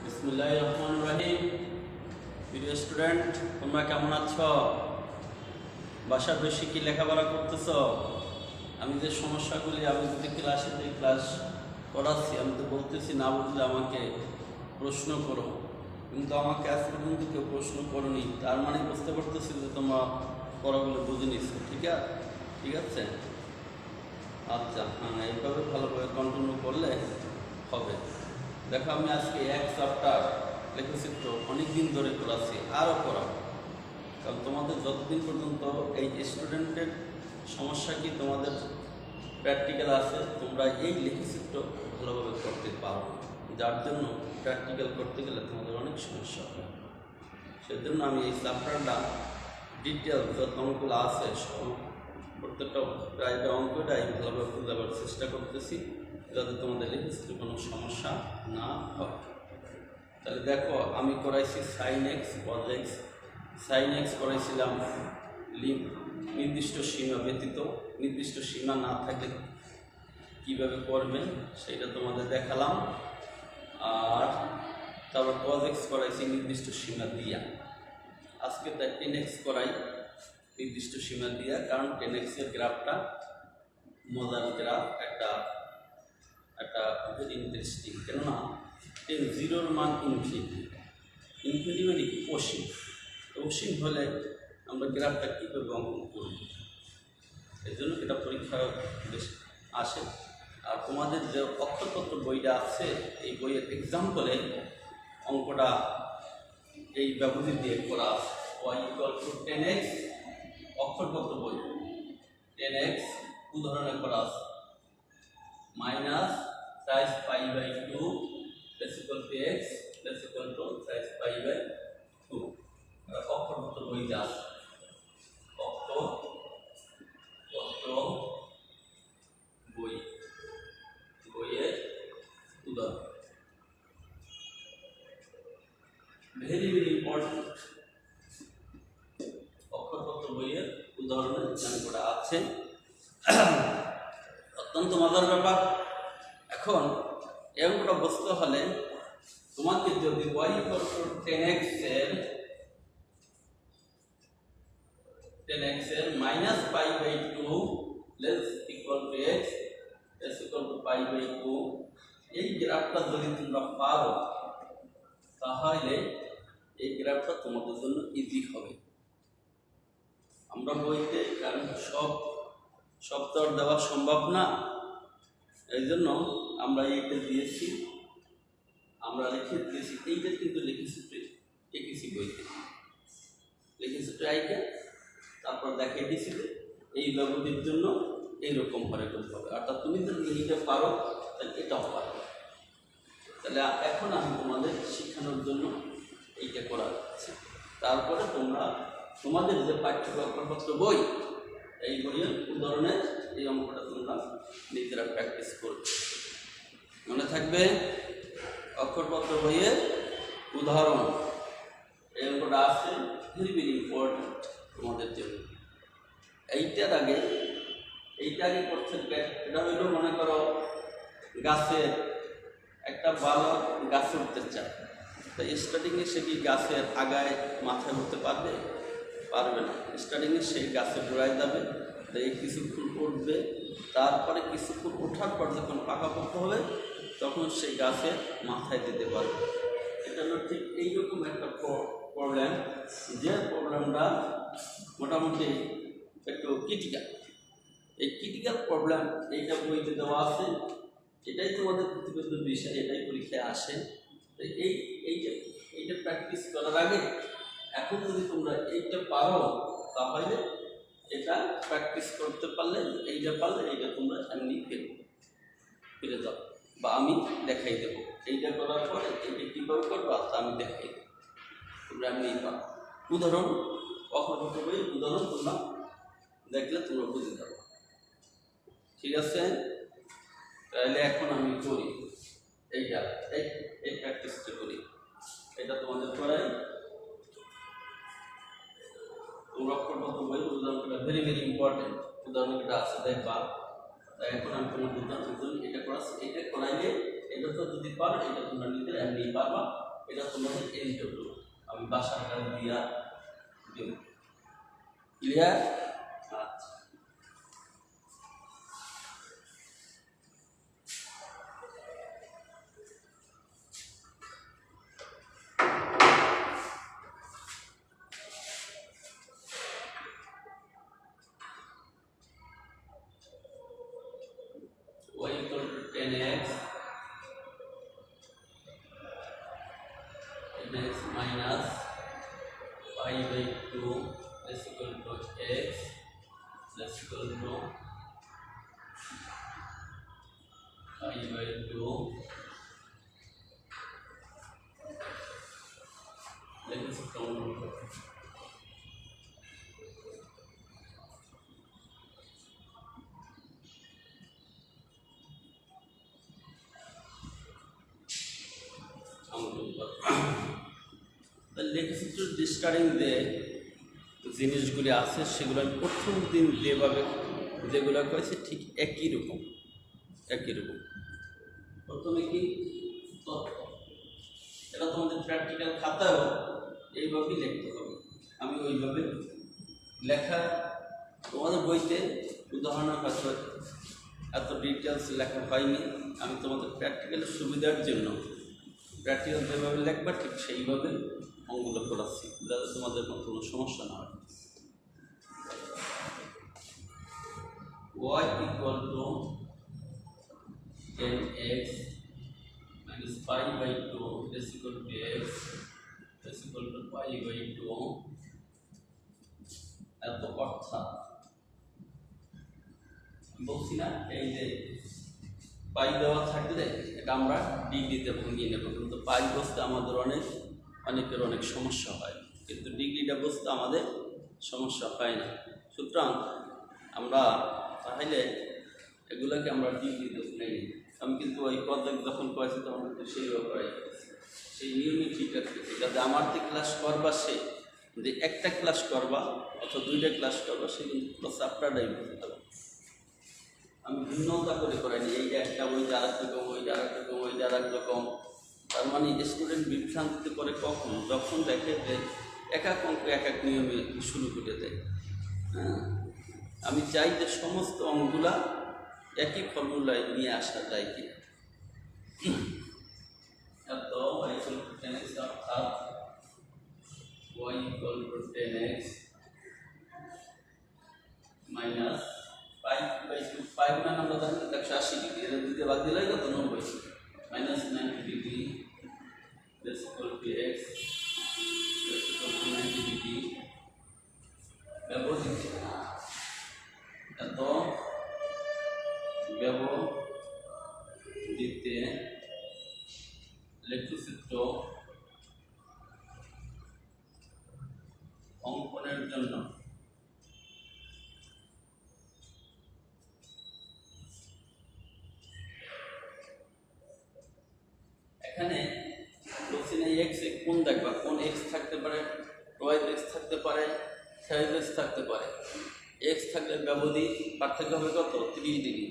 বিসমিল্লাহির রহমানির রহিম। প্রিয় স্টুডেন্ট, তোমরা কেমন আছো? বাসায় বসে কি লেখাপড়া করতেছ? আমি যে সমস্যাগুলি আমি যদি ক্লাসে ক্লাস করাচ্ছি, আমি তো বলতেছি না বুঝলে আমাকে প্রশ্ন করো, কিন্তু আমাকে আজ পর্যন্ত কেউ প্রশ্ন করোনি। তার মানে বুঝতে পারতেছি যে তোমরা পড়াগুলো বুঝে নিচ্ছ। ঠিক আছে। আচ্ছা, হ্যাঁ, এইভাবে ভালোভাবে কন্টিনিউ করলে হবে। দেখো, আমি আজকে এক চ্যাপ্টার লেখচিত্র অনেক দিন ধরে করাচ্ছি, আরও করাবো। কারণ তোমাদের যতদিন পর্যন্ত এই স্টুডেন্টের সমস্যা কি তোমাদের প্র্যাকটিক্যাল আছে, তোমরা এই লেখচিত্র ভালোভাবে করতে পারো, যার জন্য প্র্যাকটিক্যাল করতে গেলে তোমাদের অনেক সমস্যা হয়। সেজন্য আমি এই চ্যাপ্টারটা ডিটেল যত অঙ্কগুলো আছে সব প্রত্যেকটা প্রায় অঙ্কটাই ভালোভাবে বোঝাবার চেষ্টা করতেছি, যাতে তোমাদের লেখচিত্রে কোনো সমস্যা না হয়। তাহলে দেখো, আমি করাইছি sine x cos x. Sine x করাইছিলাম নির্দিষ্ট সীমা ব্যতীত, নির্দিষ্ট সীমা না থাকলে কীভাবে করবেন সেটা তোমাদের দেখালাম। আর তারপর কজ এক্স করাইছি নির্দিষ্ট সীমা দিয়া। আজকে তাই 10x করাই নির্দিষ্ট সীমা দিয়া, কারণ 10x-এর গ্রাফটা মজার গ্রাফ, একটা ভেরি ইন্টারেস্টিং। কেননা 0-র মান ইনফিনিটি, ইনফিনিটি মানে কি? অসীম। অসীম হলে আমরা গ্রাফটা কীভাবে অঙ্কন করব, এই জন্য এটা পরীক্ষা বেশ আসে। আর তোমাদের যে অক্ষরতত্ত্ব বইটা আছে, এই বইয়ের এক্সাম্পলে অঙ্কটা এই ব্যবধি দিয়ে করা আছে। y = 10x, অক্ষরতত্ত্ব বই 10x উদাহরণে করা আছে মাইনাস সাইজ π/2 x সাইজ π/2। অক্ষরতত্ত্ব বইটা আছে, অক্ষরতত্ত্ব বইয়ের উদাহরণ ভেরি ইম্পর্টেন্ট। অক্ষরতত্ত্ব বইয়ের উদাহরণে অঙ্কটা আছে, অত্যন্ত মজার ব্যাপার। এখন এই অঙ্কটা বুঝতে হলে তোমাকে যদি y = 10x এর মাইনাস π/2 x π/2 এই গ্রাফটা যদি তোমরা পারো, তাহলে এই গ্রাফটা তোমাদের জন্য ইজি হবে। আমরা বইতে, কারণ সব তো আর দেওয়া সম্ভব না, এই জন্য আমরা এইটা দিয়েছি, আমরা লিখে দিয়েছি। এইটা কিন্তু লিখেছি বইতে, লিখেছি আইটা, তারপর দেখাই দিয়েছি যে এই ব্যবধির জন্য এইরকম করে করতে হবে। অর্থাৎ তুমি যদি এইটা পারো, তাহলে এটাও পারো। তাহলে এখন আমি তোমাদের শেখানোর জন্য এইটা করা যাচ্ছে। তারপরে তোমাদের যে অক্ষরতত্ত্ব বই, এই বইয়ের উদাহরণের এই অঙ্কটা তোমরা নিজেরা প্র্যাকটিস করবে। মনে থাকবে, অক্ষরতত্ত্ব বইয়ের উদাহরণ এই অঙ্কটা আছে, ভেরি ইম্পর্টেন্ট তোমাদের জন্য। এইটার আগে করছে, এটা হইল মনে করো গাছের একটা বালক গাছে উঠতে চায়, তাই স্টার্টিংয়ে সে কি গাছের আগায় মাথায় উঠতে পারবে না। স্টার্টিংয়ে সেই গাছে গোড়ায় যাবে, তাই কিছুক্ষণ উঠবে, তারপরে কিছুক্ষণ ওঠার পর যখন পাকাপোক্ত হবে তখন সেই গাছে মাথায় দিতে পারবে। এটা হলো ঠিক এইরকম একটা প্রবলেম, যে প্রবলেমটা মোটামুটি একটু ক্রিটিক্যাল। এই ক্রিটিক্যাল প্রবলেম এইটা বইতে দেওয়া আছে, এটাই তোমাদের প্রতিবেদ্য বিষয়, এটাই পরীক্ষায় আসে। এইটা প্র্যাকটিস করার আগে এখন যদি তোমরা এইটা পারো, তাহলে এটা প্র্যাকটিস করতে পারলে, এইটা তোমরা এমনি ফিরে যাও, বা আমি দেখাই দেবো। এইটা করার পরে এইটা কীভাবে করবো তা আমি দেখাই দেবো, তোমরা এমনি পারো। উদাহরণ, অক্ষরতত্ত্ব বইয়ের উদাহরণ তোমরা দেখলে তোমরা বুঝে যাবো। ঠিক আছে? তাহলে এখন আমি করি এইটা, এই প্র্যাকটিসটা করি, এটা তোমাদের করাই। অক্ষরতত্ত্ব বইয়ের উদাহরণটা ভেরি ইম্পর্টেন্ট, উদাহরণটা আছে দেখবা। তাই এখন আমি তোমাদের উদাহরণ এটা করাচ্ছি। এটা করাইলে এটা তো যদি পারো, এটা তোমরা নিজেরা এমনি পারবা। এটা তোমাদের এনডব্লিউ আমি বাসার কাজ দিয়া দেব। ক্লিয়ার? আচ্ছা, y equal to 10x minus pi by 2 is equal to x is equal to pi by 2 let's count লেখাচিত্র starting যে জিনিসগুলি আছে সেগুলো আমি প্রথম দিন যেভাবে যেগুলো করেছি ঠিক একই রকম। প্রথমে কি তথ্য, এটা তোমাদের প্র্যাকটিক্যাল খাতায়ও এইভাবেই লিখতে হবে। আমি ওইভাবে লেখা তোমাদের বইতে উদাহরণের কাছে এত ডিটেলস লেখা হয়নি। আমি তোমাদের প্র্যাকটিক্যালের সুবিধার জন্য প্র্যাকটিক্যাল যেভাবে লেখবা ঠিক সেইভাবে অঙ্কগুলো করাচ্ছি, যাতে তোমাদের কোনো সমস্যা না হয়। y equal to 10x minus pi by 2 is equal to x is equal to pi by 2 এত অর্থাৎ বলছি না, এই যে পাই দেওয়া থাকলে এটা আমরা ডিগ্রিতে ভাঙিয়ে নেব, কিন্তু পাই বসতে আমাদের অনেকের অনেক সমস্যা হয়, কিন্তু ডিগ্রিটা বসতে আমাদের সমস্যা হয় না। সুতরাং আমরা তাহলে এগুলোকে আমরা ডিগ্রিতে নেই। আমি কিন্তু ওই পদ্ধতি যখন করেছি তখন কিন্তু সেই ব্যাপারে সেই নিয়মে ঠিক রাখতেছি, যাতে আমার যে ক্লাস করবা সে যে একটা ক্লাস করবা অথবা দুইটা ক্লাস করবা সে কিন্তু পুরো চ্যাপ্টারটাই বুঝতে হবে। আমি ভিন্নতা করে করাইনি, এই একটা ওই যে আরেক রকম, ওই যে আরেক রকম, ওই যে আরেক রকম। তার মানে স্টুডেন্ট বিভ্রান্তিতে করে কখন, যখন দেখে যে এক এক অঙ্ক এক এক নিয়মে শুরু করে দেয়। হ্যাঁ, আমি চাই যে সমস্ত অঙ্কগুলা একই ফর্মুলায় নিয়ে আসা যায় কি তো অর্থাৎ y equal to 10x minus 5 by 2 5 মানে আমরা জানি 180 ডিগ্রি, এর দিতে বাদ দিলে কত 90 minus 90 degree is equal to x is equal to 90 degree ব্যবহৃত এত ব্যবহৃত লেখচিত্র অঙ্কনের জন্য এখানে বলছি না এক্স কোন দেখবা, কোন এক্স থাকতে পারে, ওয়াই এক্স থাকতে পারে, সাইজ এক্স থাকতে পারে। এক্স থাকলে ব্যবধি পার্থক্য হবে কত 30 ডিগ্রি,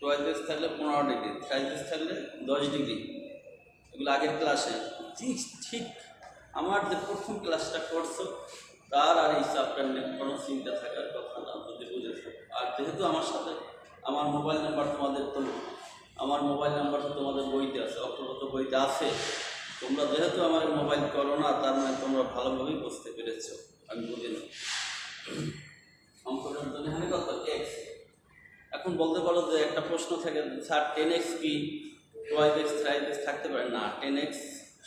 ওয়াই এক্স থাকলে 15 ডিগ্রি, সাইজ এক্স থাকলে 10 ডিগ্রি। এগুলো আগের ক্লাসে ঠিক আমার যে প্রথম ক্লাসটা করছো তার আর এই চ্যাপ্টার নিয়ে কোনো চিন্তা থাকার কথা না, যদি বুঝেছো। আর যেহেতু আমার সাথে আমার মোবাইল নাম্বার তোমাদের তো আমার মোবাইল নাম্বার তো তোমাদের বইতে আছে, অক্ষরগত বইতে আছে। তোমরা যেহেতু আমার মোবাইল করো না, তার মানে তোমরা ভালোভাবেই বুঝতে পেরেছো, আমি বুঝি না। অঙ্কনের জন্য এখানে কত এক্স। এখন বলতে পারো যে একটা প্রশ্ন থাকে, স্যার 10x কি 12x 3x থাকতে পারে না? 10x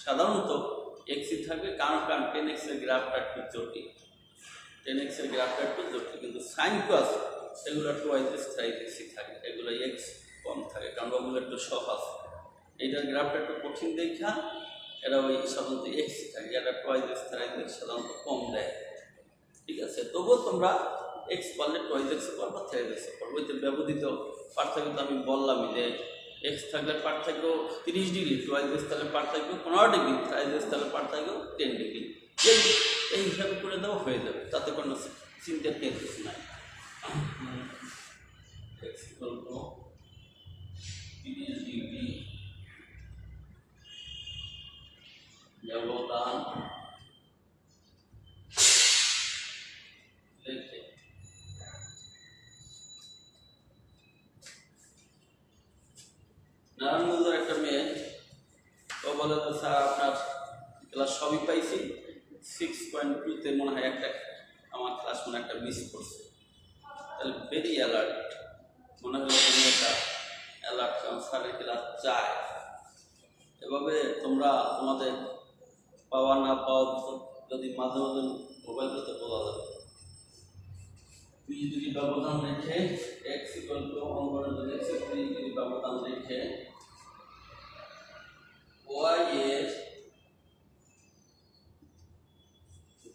সাধারণত এক্সই থাকবে, কারণ 10x এর গ্রাফটা একটু জটিল, 10x এর গ্রাফটা একটু জটিল, কিন্তু সাইন কস এগুলো 2x 3x থাকে, এগুলো এক্স কম থাকে, কারণ ওগুলো একটু সহজ। এইটার গ্রাফটা একটু কঠিন দেখা এরা ওই সাধারণত এক্স থাকে, এটা 2x 3x সাধারণত কম দেয়। ঠিক আছে, তবুও তোমরা এক্স পারলে 2x পারবা, 3x পারবো। ওইতে ব্যবহৃত পার্থক্য তো আমি বললামই যে এক্স থাকলে পার্থক্য 30 ডিগ্রি, 2x থাকলে পার্থক্য 15 ডিগ্রি, 3x থাকলে পার্থক্য 10 ডিগ্রি। এই হিসাবে করে দেওয়া হয়ে যাবে, তাতে কোনো চিন্তার কিছু নাই। এক্স ইকুয়াল টু 30 ডিগ্রি ব্যবধান রেখে নারায়ণগঞ্জের একটা মেয়ে ও বলে তো স্যার আপনার ক্লাস সবই পাইছি 6.2-তে মনে হয় একটা আমার ক্লাস মনে একটা মিস করছে। তাহলে ভেরি অ্যালার্ট, মনে হলো তুমি একটা অ্যালার্ট, কারণ স্যারের ক্লাস চায়। এভাবে তোমরা তোমাদের পাওয়া না পাওয়া যদি মাঝে মাঝে মোবাইল করতে বলা যাবে। 2 ডিগ্রি ব্যবধান রেখে x অঙ্কনের জন্য x 3 ডিগ্রি ব্যবধান রেখে y এর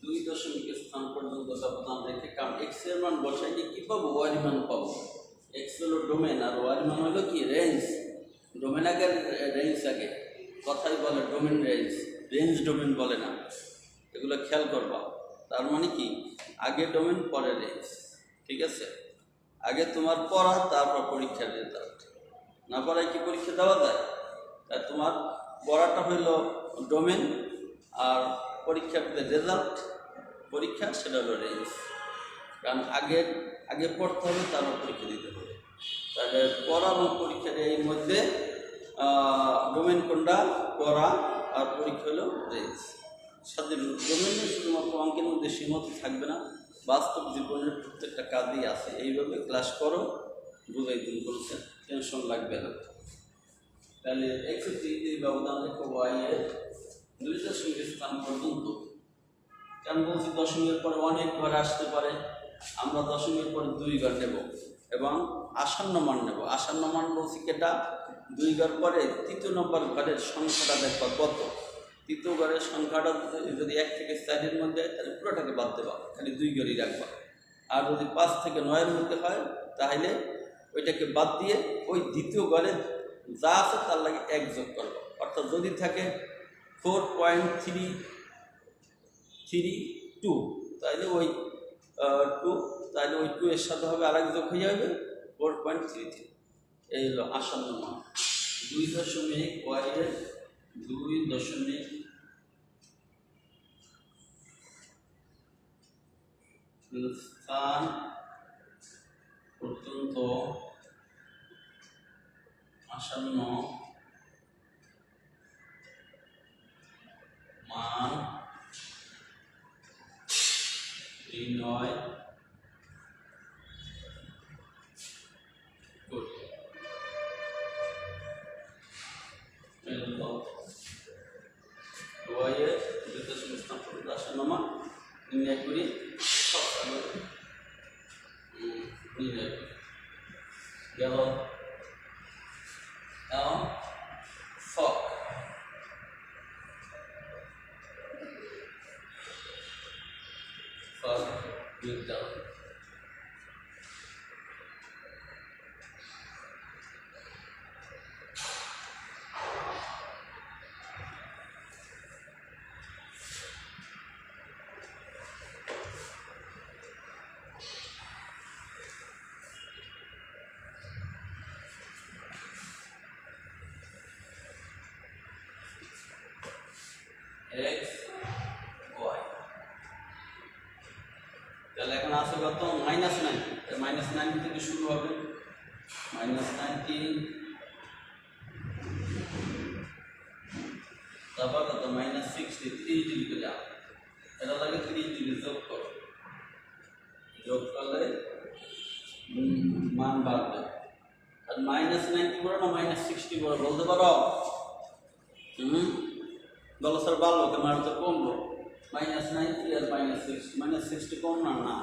2 দশমিক স্থান পর্যন্ত ব্যবধান রেখে, কারণ x এর মান বসাইলে কি পাবো, y এর মান পাবো। x হলো ডোমেন আর y এর মান হলো কি রেঞ্জ। ডোমেন আগে রেঞ্জ আগে, কথাই বলে ডোমেন রেঞ্জ, রেঞ্জ ডোমেন বলে না, এগুলো খেয়াল করবা। তার মানে কি আগে ডোমেন পরে রেঞ্জ, ঠিক আছে? আগে তোমার পড়া তারপর পরীক্ষার রেজাল্ট, না পড়ায় কি পরীক্ষা দেওয়া যায়? তাই তোমার পড়াটা হইল ডোমেন আর পরীক্ষার রেজাল্ট পরীক্ষা সেটা হলো রেঞ্জ। কারণ আগে পড়তে হবে তারপর পরীক্ষা দিতে হবে। তাহলে পড়া এবং পরীক্ষার এর মধ্যে ডোমেন কোনটা, পড়া আর পরীক্ষা হলো রেঞ্জ। সাথে ডোমেনে শুধুমাত্র অঙ্কের মধ্যে সীমিত থাকবে না, বাস্তব জীবনের প্রত্যেকটা কাজই আছে। এইভাবে ক্লাস করো, বুঝাই দিন, কোনো টেনশন লাগবে না। তাহলে x 3 ডিগ্রি ব্যবধান রেখে y এর 2 দশমিক স্থান পর্যন্ত, কারণ বলছি দশমিকের পরে অনেক ঘর আসতে পারে, আমরা দশমিকের পরে 2 ঘর নেব এবং আসন্ন মান নেব। আসন্ন মান বলছি কেটা, 2 ঘর পরে 3 নম্বর ঘরের সংখ্যাটা দেখবা কত। 3 ঘরের সংখ্যাটা যদি 1 থেকে 4-এর মধ্যে, তাহলে পুরোটাকে বাদ দেবা, খালি 2 ঘরই রাখবা। আর যদি 5 থেকে 9-এর মধ্যে হয় তাহলে ওইটাকে বাদ দিয়ে ওই দ্বিতীয় ঘরে যা আছে তার লাগে 1 যোগ করবো। অর্থাৎ যদি থাকে 4.332, তাহলে ওই 2, তাহলে ওই 2 এর সাথে হবে আরেক যোগ হয়ে যাবে 4.33। এই হলো আসন্ন মান। 2 দশমিক y এর 2 দশমিক স্থান পর্যন্ত আসন্ন মান নির্ণয় করি। y এর 2 দশমিক স্থান পর্যন্ত আসন্ন মান নির্ণয় করি, নির্ণয় করি। গেল এখন ফক বিদ্যালয় x y, তাহলে এখন আসে কত, -90। -90 থেকে শুরু হবে, -90, তারপর কত -60, 30 ডিগ্রি যাও, এটা লাগে 30 ডিগ্রি যোগ করো, যোগ করলে মান বাড়বে। আর -90 বড় না -60 বড় বলতে পারো? বলো স্যার বাড়লো কেন, আর তো কমলো। -90 আর -60 কম না, না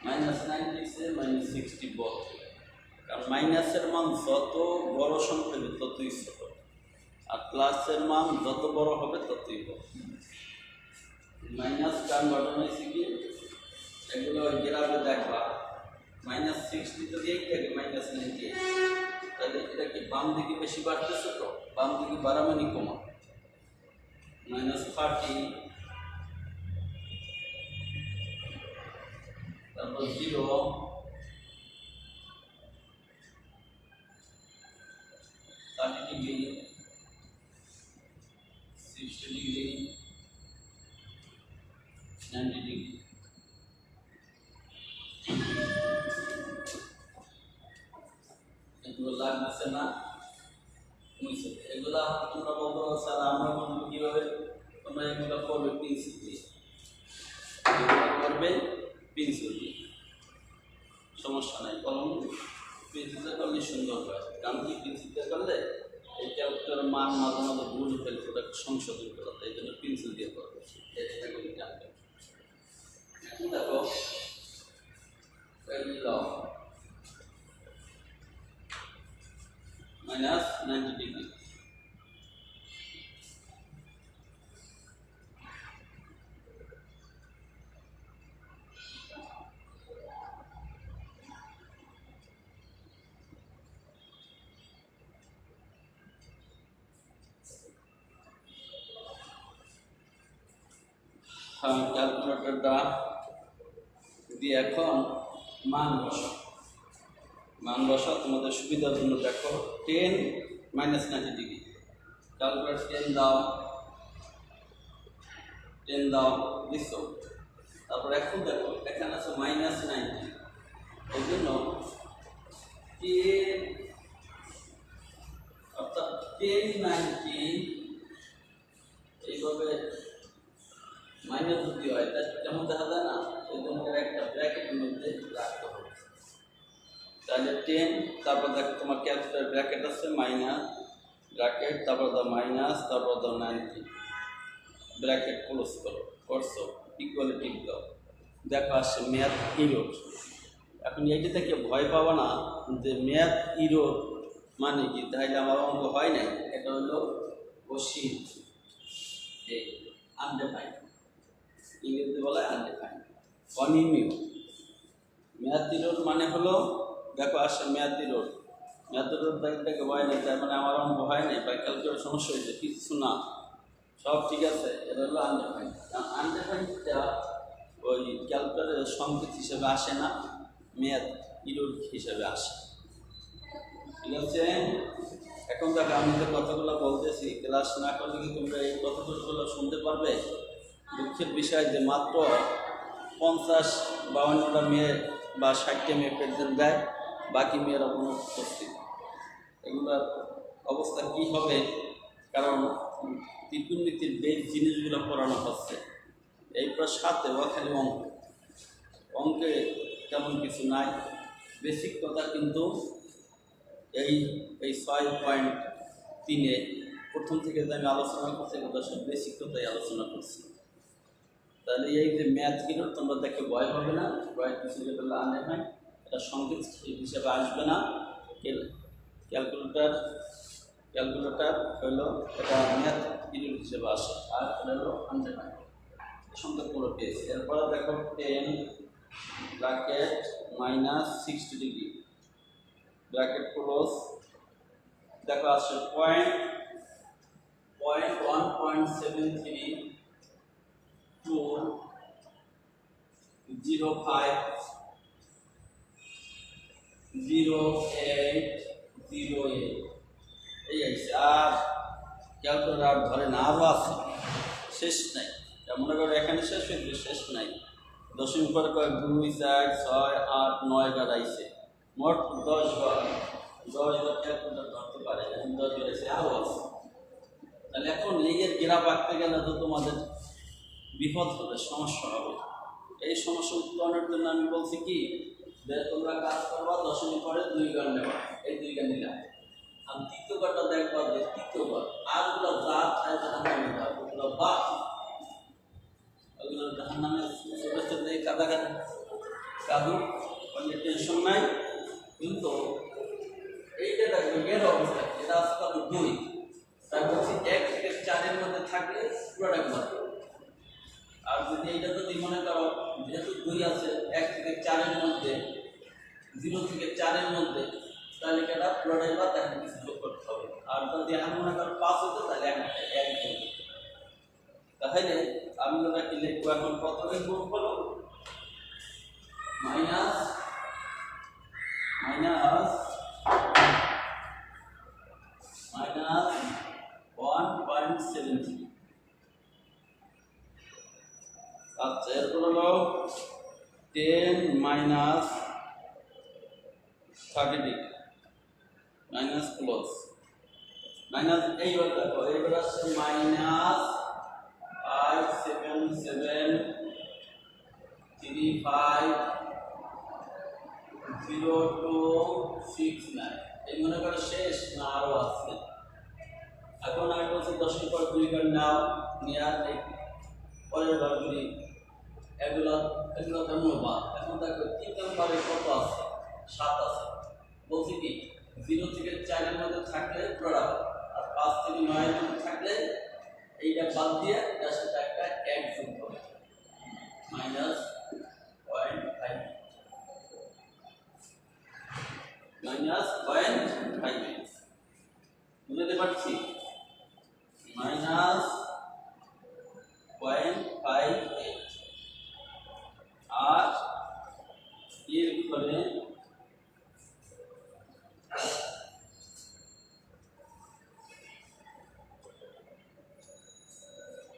-90 সে -60 বড়, কারণ মাইনাসের মান যত বড় সংখ্যা হবে ততই ছোট, আর প্লাসের মান যত বড় হবে ততই বড়। মাইনাস কান বাটন হয়েছে কি, এগুলো গ্রাফে দেখবা -60 যদি এই থাকে -90, তাহলে এটা কি বাম দিকে বেশি বাড়তেছে, তো বাম দিকে বাড়া মানে কমা। -30, তারপর 0, ডিগ্রি, 60, 60 ডিগ্রি 90 ডিগ্রি। এগুলো লাগতেছে না, এগুলা তোমরা বলতে স্যার আমরা বলবো কিভাবে, তোমরা এগুলো করবে পেন্সিল দিয়ে, করবে পেন্সিল দিয়ে, সমস্যা নাই। কলম পেন্সিলে করলে সুন্দর হয়, কারণ কি পেন্সিল করলে এই ক্যারেক্টার মান মাঝে মাঝে ভুল ফেলছে, ওটা সংশোধন করা, এই জন্য পেন্সিল দিয়ে করবে। এটাগুলি জানবে। এখন দেখো মাইনাস 90 ডিগ্রি। ক্যালকুলেটরটা দিয়ে এখন মান বসা তোমাদের সুবিধার জন্য। দেখো 10 মাইনাস 90 ডিগ্রি, ক্যালকুলেটর 10 দাও দিছো। তারপর এখন দেখো এখানে আছে মাইনাস 90, এই জন্য 10 অর্থাৎ 10 90 এইভাবে মাইনাস যদি হয় তা কেমন দেখা যায় না, এই জন্য একটা ব্র্যাকেটের মধ্যে রাখতে হবে। তাহলে 10, তারপর দেখো তোমার ক্যালকুলেটর ব্র্যাকেট আছে মাইনাস ব্র্যাকেট, তারপর দাও মাইনাস, তারপর দাও 90 ব্র্যাকেট ক্লোজ করছো, ইকুয়ালিটি দাও। দেখো আসছে ম্যাথ ইরোড। এখন এইটা থেকে ভয় পাবো না যে ম্যাথ ইরোড মানে কি, তাহলে আমার অঙ্ক হয় নাই। এটা হলো অসীম, এই আনডিফাইন্ড, ইংরেজিতে বলা হয় আনডিফাইন্ড, অনির্ণীয়। ম্যাথ ইরোড মানে হলো, দেখো আসছে ম্যাথ ইরোড থেকে ভয় নেই, তার মানে আমার অঙ্ক হয় নাই বা ক্যালকুলেটর সমস্যা হয়েছে, কিছু না, সব ঠিক আছে। এটা হলো আনডিফাইন্ড। আনডিফাইন্ডটা ওই ক্যালকুলেটরের সংকেত হিসেবে আসে না, ম্যাথ ইরোড হিসেবে আসে, ঠিক আছে। এখন দেখো আমি যে কথাগুলো বলতেছি, ক্লাস না করলে কি তোমরা এই কথাগুলো শুনতে পারবে? দুঃখের বিষয় যে মাত্র 50-52টা মেয়ে বা 60টা মেয়ে প্রেজেন্ট দেয়, বাকি মেয়েরা কোনো উপস্থিত। এগুলোর অবস্থা কি হবে? কারণ ত্রিকোণমিতির বেশ জিনিসগুলো পড়ানো হচ্ছে, এইটার সাথে খালি অঙ্কে তেমন কিছু নাই, বেসিক কথা কিন্তু এই 6.3-এ প্রথম থেকে যে আমি আলোচনা করছি কথা সব বেসিক কথাই আলোচনা করছি। তাহলে এই যে ম্যাথগুলো তোমরা দেখে ভয় হবে না, ভয় কিছু যেটা আনে হয়, এটা সংকেত হিসেবে আসবে না। ক্যালকুলেটর হলো এটা ম্যাথ ইউনিট হিসেবে আসে, আর এটা হলো আনডিফাইন্ড সংকেত করে পেয়েছি। এরপরে দেখো 10 bracket minus 60 degree bracket close, দেখো আসছে 0.173.20808 এই আছে। আর ক্যালকুলেটর আর ধরে না, আরও আছে, শেষ নাই। মনে করো এখানে শেষ হয়েছে, শেষ নাই। দশমিক পরে কয়েক 2 4 6 8 9 বার আইছে, মোট 10 বার ক্যালকুলেটর ধরতে পারে, এখন 10 বার এসে আরও আছে। তাহলে এখন লিগের গ্রাফ আঁকতে গেলে তো তোমাদের বিপদ হবে, সমস্যা হবে। এই সমস্যা উত্তরণের জন্য আমি বলছি কি, যে তোমরা কাজ করবা দশমিক পরে 2 বার নেবা, এই 2 বার নিলাম। আর তৃতীয় বারটা দেখবা যে তৃতীয়বার আরগুলো যা চায় তার নামে দাও, ওগুলো বাদ, ওগুলো যার নামে ছোটো ছোটো কাদু কোনো টেনশন নাই। কিন্তু এইটা দেখবে এর অবস্থা, এটা আসতে হবে 2, তার বলছি 1 থেকে 4-এর মধ্যে থাকলে প্রোডাক্ট বাড়বে। আর যদি এইটা যদি মনে করো যেহেতু 2 আছে 1 থেকে 4-এর মধ্যে, 0 থেকে 4-এর মধ্যে, তাহলে এটা প্রোডাক্ট বা তাকে কিছু যোগ করতে হবে। আর যদি আমি মনে করো 5 হতো তাহলে 1 যোগ করতে হবে। তাহলে আমি ওটা কি লিখবো? এখন প্রথমে গুণ হলো মাইনাস 1.73 আচ্ছা, এরপর হলো 10 minus 30 degree minus plus minus, এইবার দেখো এইবার আসছে মাইনাস 5 7 7 3 5 0 2 6 9। এই মনে করো শেষ না আরো আছে? এখন আমি বলছি 10 পর 2 করে নাও, নিয়ে আর পরের বার করি। এগুলো কেমন বা এখন দেখো 3 নম্বরে কত আছে? 7 আছে। বলছি কি 0 থেকে 4 এর মধ্যে থাকলে প্রোডাক্ট, আর 5 থেকে 9 এর মধ্যে থাকলে এইটা বাদ দিয়ে এর সাথে একটা 1 যোগ করবে, মাইনাস 0.5 মাইনাস 0.5। বুঝতে পারছি? মাইনাস 0.58 আর এর ভিতরে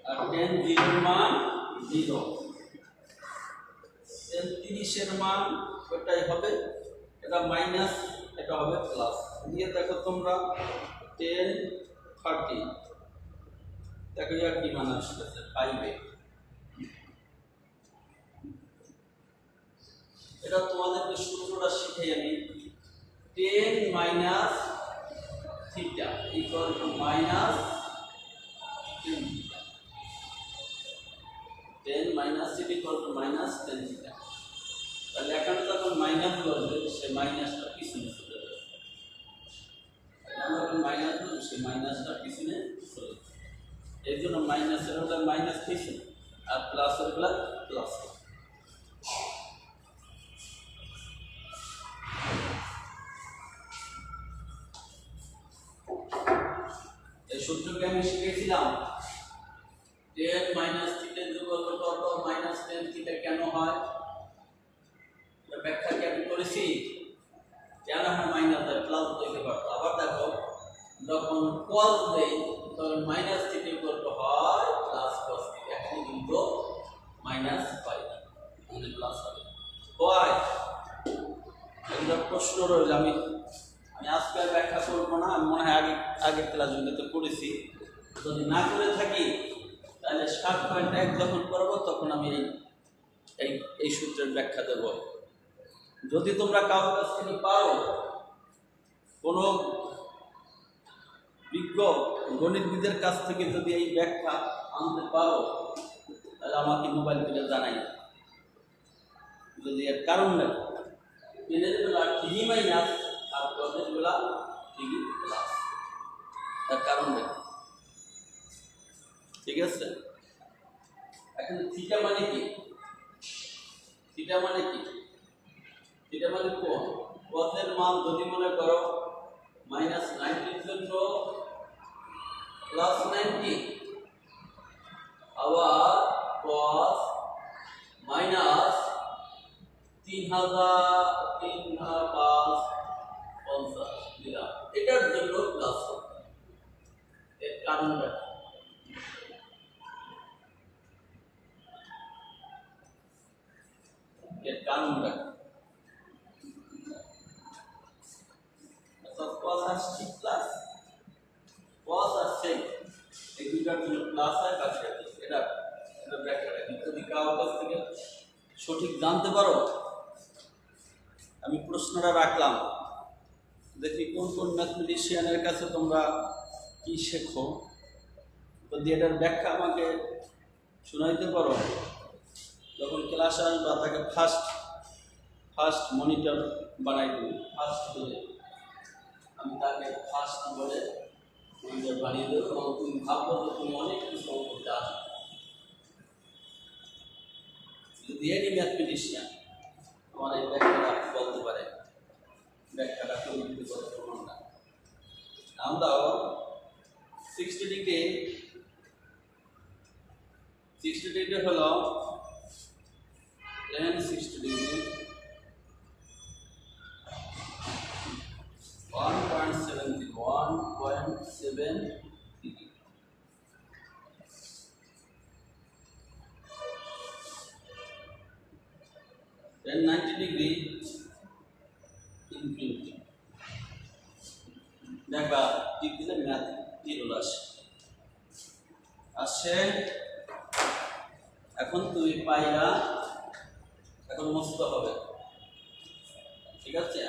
আর 10 0 মান 0, 30 এর মান ওটাই হবে, এটা মাইনাস এটা হবে প্লাস। দিয়ে দেখো তোমরা 10 30 দেখো ইয়া কি মান আসছে 5। এটা তোমাদেরকে সূত্রটা শিখাই আমি। 10 minus theta equal to minus 10 theta. 10 minus theta equal to minus 10 theta. তাহলে এখানে যখন মাইনাস বলবে সে মাইনাসটা পিছনে চলে যাবে। আমরা যখন মাইনাস বলবো সে মাইনাসটা পিছনে চলে যাবে। এই জন্য মাইনাসের হলে মাইনাস পিছনে আর প্লাসের হলে প্লাস। এই সূত্রকে আমি শিখেছিলাম 10 মাইনাস থিটা যোগ কত মাইনাস 10 থিটা কেন হয়, এর ব্যাখ্যা কি আমি করেছি? কেন হয় মাইনাস আর প্লাস দিতে পারতো। আবার দেখো যখন কস দেই তখন মাইনাস থিটা ইকুয়াল টু হয় প্লাস কস থিটা। এখানে কিন্তু মাইনাস পাই মানে প্লাস হবে। হয় একটা প্রশ্ন রইল, আমি আজকে ব্যাখ্যা করবো না। আমি মনে হয় আগের ক্লাসগুলোতে করেছি। যদি না করে থাকি তাহলে 7.1 যখন করবো তখন আমি এই সূত্রের ব্যাখ্যা দেব। যদি তোমরা কারোর কাছ থেকে পারো, কোনো বিজ্ঞ গণিতবিদের কাছ থেকে যদি এই ব্যাখ্যা আনতে পারো তাহলে আমাকে মোবাইল করে জানাই। যদি এর কারণ দেখো দিনের বেলা টিভি মাইনাস আর রাতের বেলা টিভি প্লাস, তার কারণ দেখো। ঠিক আছে? এখন থিটা মানে কি? থিটা মানে কি? থিটা মানে কোণ। কোণের মান যদি মনে করো মাইনাস 90 জন্য প্লাস 90, আবার cos মাইনাস 3550 দিলাম, এটার জন্য প্লাস হবে। এর কারণটা এর কারণটা cos আসছে প্লাস, cos আসছে এই দুইটার জন্য প্লাস হয় বাকি এটা ব্র্যাকেট রাখি। যদি কারোর কাছ থেকে সঠিক জানতে পারো, আমি প্রশ্নটা রাখলাম, দেখি কোন কোন ম্যাথমেটিশিয়ানের কাছে তোমরা কি শেখো। যদি এটার ব্যাখ্যা আমাকে শোনাইতে পারো, যখন ক্লাস আসবা তাকে ফার্স্ট মনিটর বানাই দেবে। ফার্স্ট বলে আমি তাকে ফার্স্ট বলে মনিটর বানিয়ে দেবো এবং তুমি ভাববো যে তুমি অনেক কিছু করতে আসো। যদি এনি ম্যাথমেটিশিয়ান আমার এই ব্যাখ্যাটা বলতে পারে, ব্যাখ্যাটা তুমি যদি বলতে প্রমাণ না নাম দাও 60 ডিগ্রি হলো tan 60 degree 1.7 degree. then 90 degree infinity দেখবা ঠিক দিলে ম্যাথ জিরো আসে এখন তুই পাইরা এখন মুছতে হবে ঠিক আছে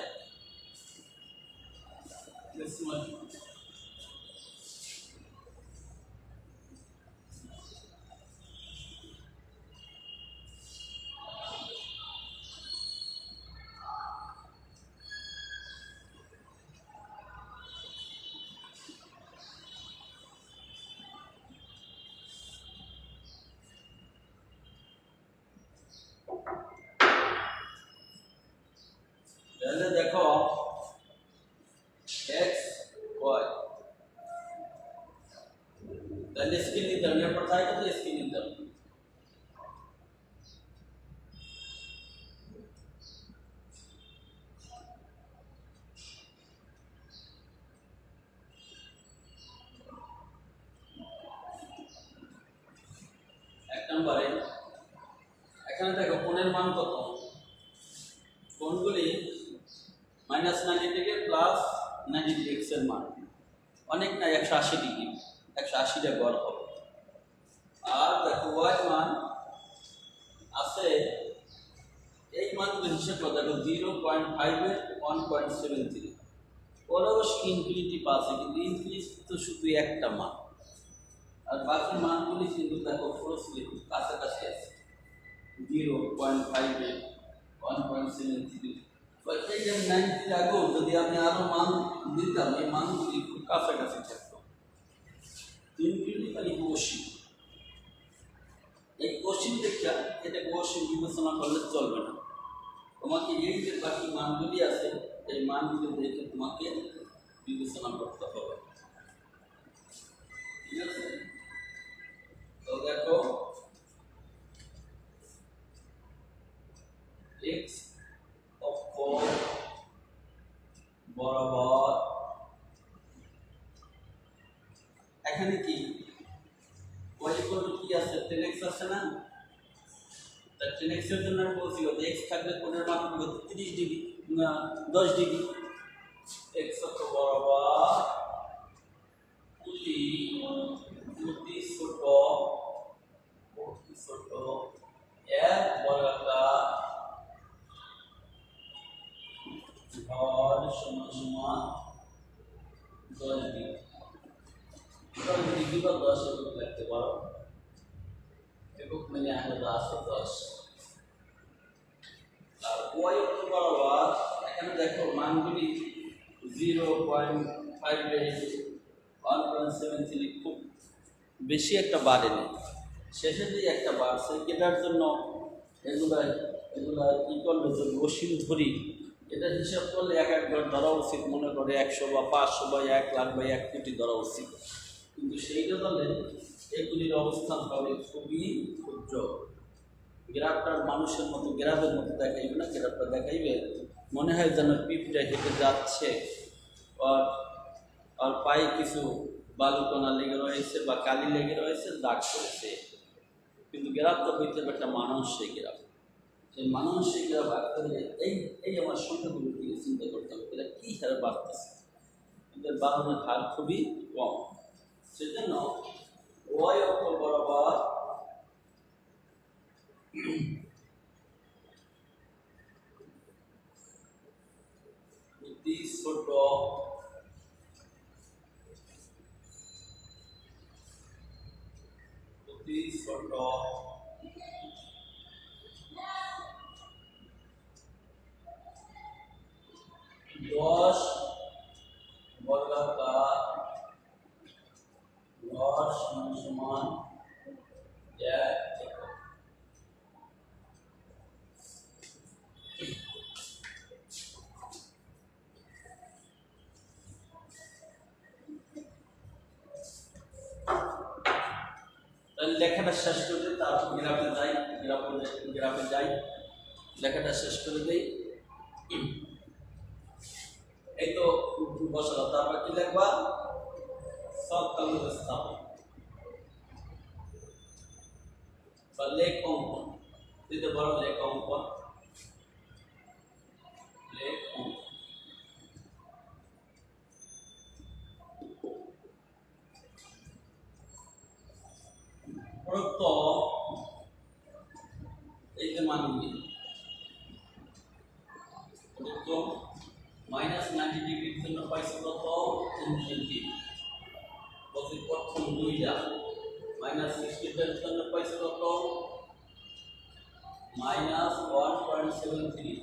দেখো x y তাহলে স্কেল নিতে হবে এরপর থাকে তো স্কেল নিতে হবে এক নম্বরে এখানে দেখো কোণের মান কত কোণগুলি -90 ডিগ্রি প্লাস 90 ডিগ্রি x এর মান অনেক না 180 ডিগ্রি 180 টা গড় হবে আর দেখো y মান আছে এই মানগুলো হিসাব করে দেখো 0.5 এর 1.73 ওর অবশ্য ইনফিনিটি পাচ্ছে কিন্তু ইনফিনিটি তো শুধু একটা মান আর বাকি মানগুলি কিন্তু দেখো ক্লোজলি কাছাকাছি আছে 0.5 এর 1.73 এই যে 90 আগেও যদি আমি আরো মান দিতাম এই মানগুলি খুব কাছাকাছি থাকতো ইনফিনিটি খালি কোশি এই কোশি দেখা এটা কোশি বিবেচনা করলে চলবে না তোমাকে এই যে বাকি মানগুলি আছে এই মানগুলি দেখে তোমাকে বিবেচনা করতে হবে ঠিক আছে তো দেখো x অক্ষ বরাবর এখানে কি y কি আছে 10x আছে না তা 10x এর জন্য আমি বলছি x থাকলে কোণের মান হবে 30 ডিগ্রি না 10 ডিগ্রি x অক্ষ বরাবর পুটি ছোট এক বর্গাকার ঘর সমান 10 ডিগ্রি 10 ডিগ্রি বা 10 একক লিখতে পারো একক মানে আমরা আছে 10 আর y অক্ষ বরাবর এখানে দেখো মানগুলি 0.58 1.73 খুব বেশি একটা বাড়েনি শেষে যে একটা বাড়ছে এটার জন্য এগুলা কি করলে যে রসিম ধরি এটা হিসাব করলে এক একবার ধরা উচিত মনে করে 100 বা 500 বা 1 লাখ বা 1 কোটি ধরা উচিত কিন্তু সেইটা তাহলে এগুলির অবস্থান হবে খুবই ক্ষুদ্র গ্রাফটার মানুষের মতো গ্রাফের মতো দেখাইবে না গ্রাফটা দেখাইবে মনে হয় যেন পিঁপড়া হেঁটে যাচ্ছে আর পায়ে কিছু বালুকণা লেগে রয়েছে বা কালি লেগে রয়েছে দাগ করেছে কিন্তু গ্রাফটা হইতে হবে একটা মানুষ সেই গ্রাফ সেই মানুষ সেই গ্রাফ আঁকতে হলে এই আমার সংখ্যাগুলো দিয়ে চিন্তা করতে হবে এরা কী হারে বাড়তেছে এদের বাড়ানোর হার খুবই কম সেজন্য y অক্ষ বরাবর ছোট ছোট 10 বর্গাকার ঘর সমান 1 একক লেখাটা শেষ করে তারপর গ্রাফে যাই লেখাটা শেষ করে দেই এই তো বসালো তারপর কি লিখবা সব কালো স্থাপন বা লেখ অঙ্কন দিতে পারো লেখ অঙ্কন প্রদত্ত এই যে মানগুলি প্রদত্ত -90 ডিগ্রির জন্য পাইছে কত ইনফিনিটি, প্রথম দুইটা -60 এর জন্য পাইছে কত -1.73।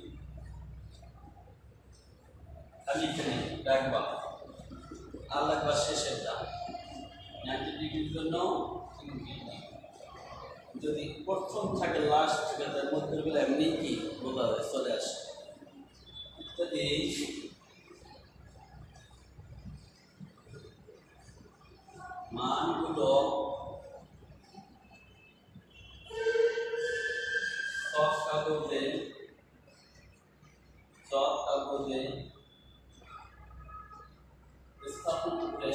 খালি ট্রেনে রাখবা আর লাগবা শেষেরটা 90 ডিগ্রির জন্য ইনফিনিটি। যদি প্রথম থাকে লাস্ট থাকে তার মধ্যে গুলো এমনি কি বোঝা যায় চলে আসে। যদি মানগুলো সব কাগজে স্থাপন করে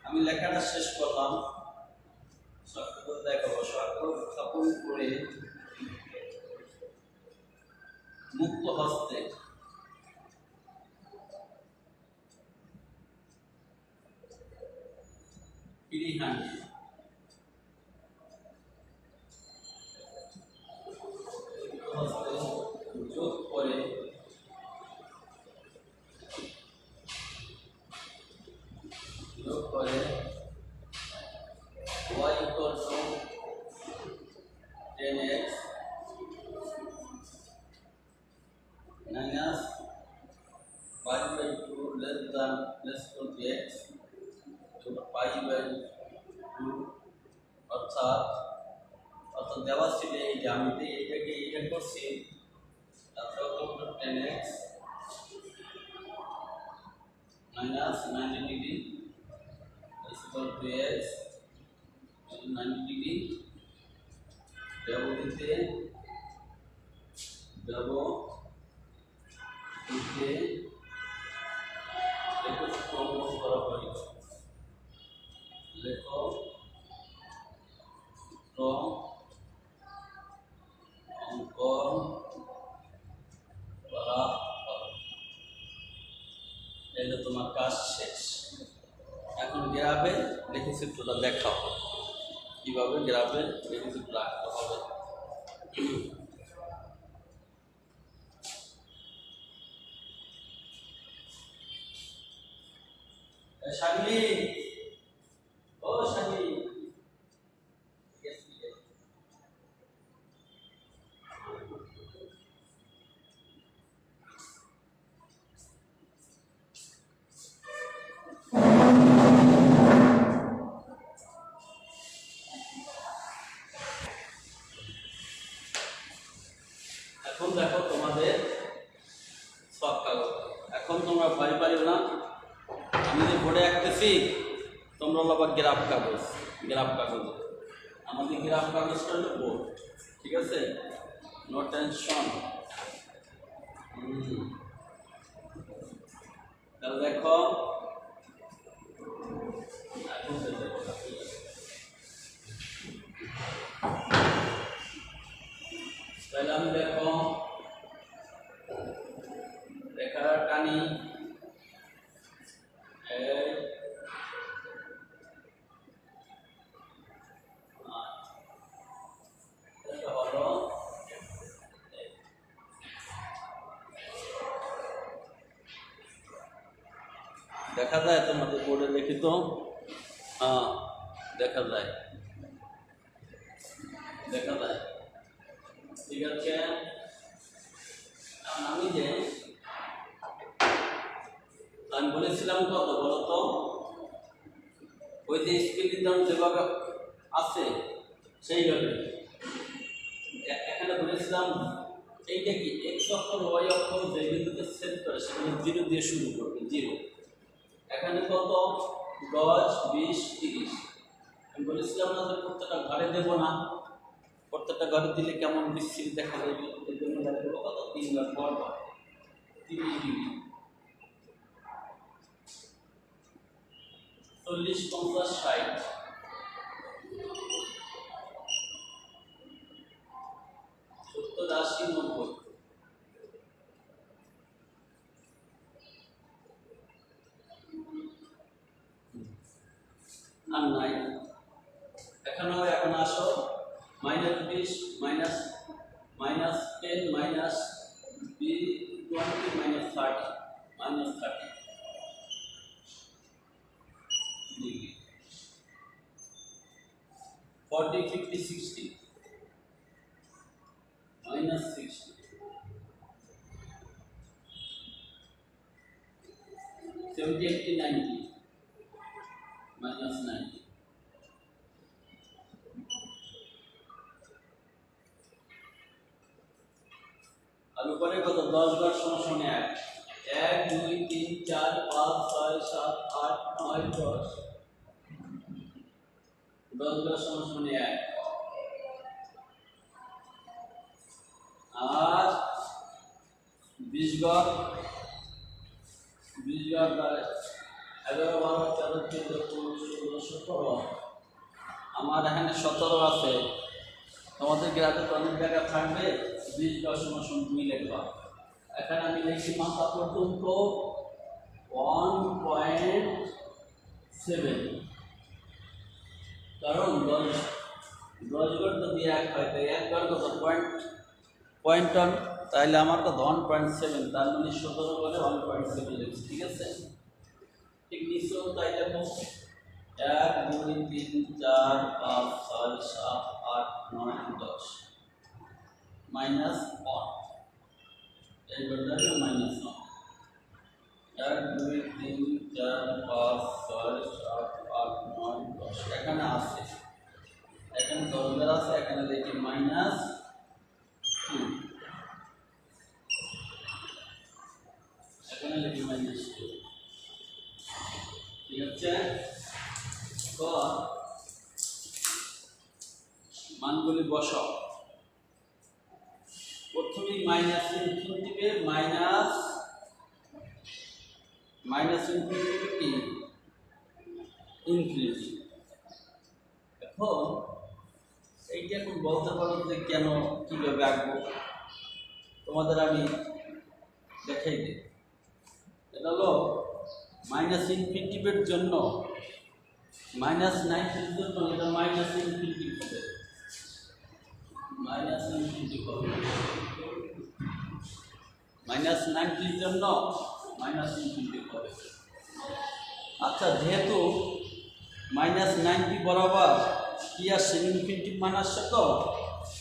আমি লেখাটা শেষ করলাম। সব কাগজ দেখাবো, সব কাগজ স্থাপন করে মুক্ত হস্তে ফ্রি হ্যান্ড যোগ করে y equals to 10x minus pi by 2 less equal to x to pi by 2 অর্থাৎ দেওয়া ছিল এই যে আমি এইটাকে এইটা করছি, তারপর 10x minus 90 degree is equal to x 90 degree ব্যবহৃতে ক্রম করা হয়। লেখ ক্রম অঙ্কন করা হয়। এটা তোমার কাজ শেষ। এখন গ্রাফে লেখচিত্রটা দেখাও কিভাবে গ্রাফে লেখচিত্র আঁকতে হবে। শাগলি ও শাগলি এখন দেখো তোমাদের সব কাগজ। এখন তোমরা ভয় পাইও না, আমি যে বোর্ডে আঁকতেছি তোমরা আবার গ্রাফ কাগজ আমাদের গ্রাফ কাগজটা হলো বোর্ড, ঠিক আছে? No tension. তাহলে দেখো তাহলে আমি দেখো রেখাটা টানি দেখা যায় তোমাদের বোর্ডে লিখিত, হ্যাঁ দেখা যায় ঠিক আছে। আমি যে আমি বলেছিলাম কত বলতো, ওই যে স্কেলের দাম যেভাবে আছে সেইভাবে এখানে বলেছিলাম এইটা কি এক্স অক্ষর ওয়াই অক্ষর যে বিন্দুতে সেট করে সেখানে 0 দিয়ে শুরু করবে 0। এখানে কত 10 20 30 আমি বলেছিলাম না যে প্রত্যেকটা ঘরে দেব না, প্রত্যেকটা ঘরে দিলে কেমন বিচ্ছিরি দেখা যাবে, এর জন্য দেবো কত 3 বার পর 30 ডিগ্রি 40 50 60 70 80 90। আর নাই। এখানে এখন আসো -20 minus -10 minus B20 minus 30 degree 40 50 60 minus 60 70 80 90 minus 90 আর উপরে কত 10 বার সমান 1 1 2 3 4 5 6 7 8 9 10 10 বার সমান 1 আর 20 বার 11 12 13 14 15 16 17 আমার এখানে 17 আছে। তোমাদের গ্রাফে তো অনেক জায়গা থাকবে 20 বার সমান 2 লিখবা। এখানে আমি লিখি মাথা পর্যন্ত 1.7 কারণ 10 বার যদি 1 হয় তাই 1 বার কত পয়েন্ট অন, তাহলে আমার তো 1.7 তার মানে 17 করে 1.7 লিখছি। ঠিক আছে, ঠিক নিশ্চয় তাই দেখো 1 2 3 4 5 6 7 8 9 10 মাইনাস 1 এইবার দেখো মাইনাস 1 1 2 3 4 5 6 7 8 9 10 এখানে আছে, এখানে 10 বার আছে, এখানে দেখি মাইনাস 2 এখানে লিখি মাইনাস 2। ঠিক আছে, তো মানগুলি বসাও। প্রথমেই মাইনাস ইনফিনিটি থেকে মাইনাস ইনফিনিটি কি ইনফিনিটি। এখন এইটা এখন বলতে পারো যে কেন কিভাবে আঁকবো, তোমাদের আমি দেখাই দিই। এটা হলো মাইনাস ইনফিনিটির জন্য -90 জন্য এটা মাইনাস ইনফিনিটি হবে, মাইনাস ইনফিনিটি হবে -90 জন্য মাইনাস ইনফিনিটি হবে। আচ্ছা, যেহেতু -90 বরাবর কি আসছে ইনফিনিটি মান আসছে, তো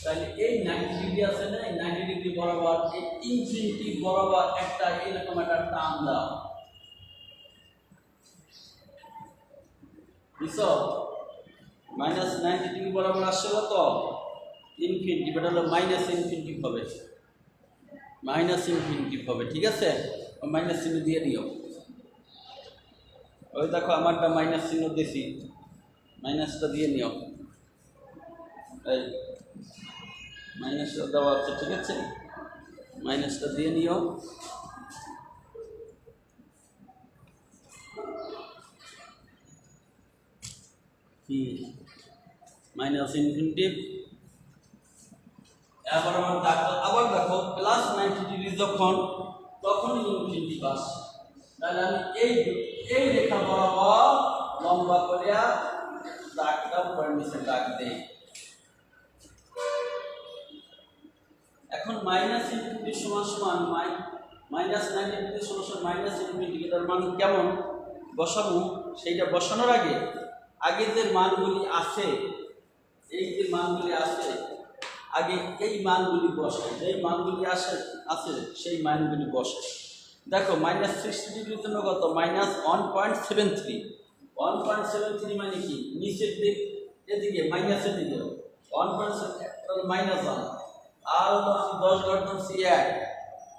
তাহলে এই 90 ডিগ্রি আছে না, এই 90 ডিগ্রি বরাবর এই ইনফিনিটি বরাবর একটা এরকম একটা টান দাও। বুঝছো, -90 ডিগ্রি বরাবর আসছে কত ইনফিনিটি, এটা হলো মাইনাস ইনফিনিটি হবে, মাইনাস ইনফিনিটি হবে। ঠিক আছে, ওই মাইনাস চিহ্ন দিয়ে দিও। ওই দেখো আমারটা মাইনাস চিহ্ন দিয়েছি, মাইনাসটা দিয়ে নিও। এই মাইনাসটা দেওয়া আছে, ঠিক আছে, মাইনাসটা দিয়ে নিও। Minus infinity. এবার আমার আবার দেখো +90 ডিগ্রি যখন, তখন ইনফিনিটি পাস, তাহলে আমি এই রেখা বরাবর লম্বা করিয়া দাগটা পয়েন্টে দাগ দেই। এখন মাইনাস ইনফিনিটি সমান -90 ডিগ্রি সমান মাইনাস ইনফিনিটি, এটার মান কেমন বসাবো সেইটা বসানোর আগে যে মানগুলি আছে, এই যে মানগুলি আছে আগে এই মানগুলি বসে, যেই মানগুলি আছে সেই মানগুলি বসে। দেখো -60 ডিগ্রির জন্য কত -1.73, 1.73 মানে কি নিচের দিক এদিকে মাইনাসের দিকে 1.7 তাহলে -1 আর 10 ঘর দিচ্ছি 1,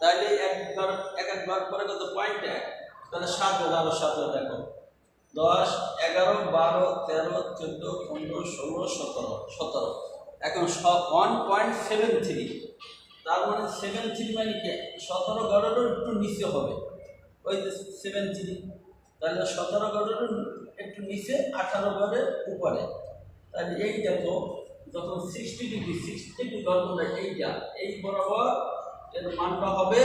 তাহলে এক ঘর পরে কত 0.1, তাহলে 7 হলো, আরো 7 দেখো 10 11 12 13 14 15 16 17। এখন 1.73, তার মানে 73 মানে কি 17 ঘরেরও একটু নিচে হবে, ওই যে 73, তাহলে 17 ঘরের একটু নিচে 18 ঘরের উপরে। তাহলে এই দেখো যখন 60 ডিগ্রি ঘর এইটা এই বরাবর এর মানটা হবে